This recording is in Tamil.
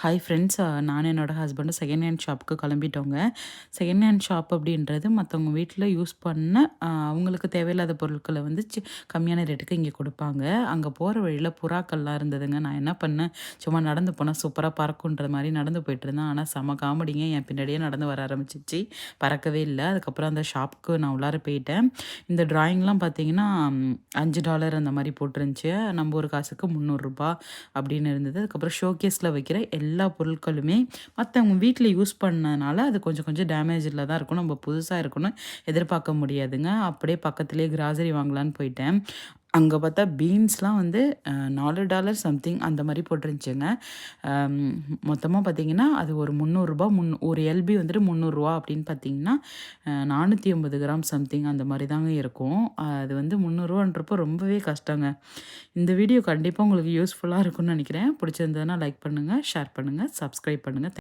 Hi friends. நானும் என்னோட ஹஸ்பண்டும் செகண்ட் ஹேண்ட் ஷாப்புக்கு கிளம்பிட்டோங்க. செகண்ட் ஹேண்ட் ஷாப் அப்படின்றது மற்றவங்க வீட்டில் யூஸ் பண்ண அவங்களுக்கு தேவையில்லாத பொருட்களை வந்து கம்மியான ரேட்டுக்கு இங்கே கொடுப்பாங்க. அங்கே போகிற வழியில் புறாக்கள்லாம் இருந்ததுங்க. நான் என்ன பண்ணேன், சும்மா நடந்து போனால் சூப்பராக பறக்குன்ற மாதிரி நடந்து போயிட்டுருந்தேன். ஆனால் செம காமெடிங்க, என் பின்னாடியே நடந்து வர ஆரம்பிச்சிச்சு. பறக்கவே இல்லை. அதுக்கப்புறம் அந்த ஷாப்புக்கு நான் உள்ளார போயிட்டேன். இந்த ட்ராயிங்லாம் பார்த்தீங்கன்னா $5 அந்த மாதிரி போட்டிருந்துச்சு. நம்ம ஒரு காசுக்கு ₹300 அப்படின்னு இருந்தது. அதுக்கப்புறம் ஷோகேஸில் வைக்கிற எல்லா பொருட்களுமே மற்றவங்க வீட்டில் யூஸ் பண்ணனால அது கொஞ்சம் கொஞ்சம் டேமேஜில் தான் இருக்கும். நம்ம புதுசாக இருக்குன்னு எதிர்பார்க்க முடியாதுங்க. அப்படியே பக்கத்துலேயே கிராசரி வாங்கலான்னு போயிட்டேன். அங்கே பார்த்தா பீன்ஸ்லாம் வந்து $4 சம்திங் அந்த மாதிரி போட்டிருந்துச்சுங்க. மொத்தமாக பார்த்தீங்கன்னா அது ஒரு ₹300 ஒரு எல்பி வந்துட்டு ₹300 அப்படின்னு பார்த்தீங்கன்னா 450 கிராம் சம்திங் அந்த மாதிரி தாங்க இருக்கும். அது வந்து ₹300ன்றப்போ ரொம்பவே கஷ்டங்க. இந்த வீடியோ கண்டிப்பாக உங்களுக்கு யூஸ்ஃபுல்லாக இருக்கும்னு நினைக்கிறேன். பிடிச்சிருந்ததுன்னா லைக் பண்ணுங்கள், ஷேர் பண்ணுங்கள், சப்ஸ்கிரைப் பண்ணுங்கள்.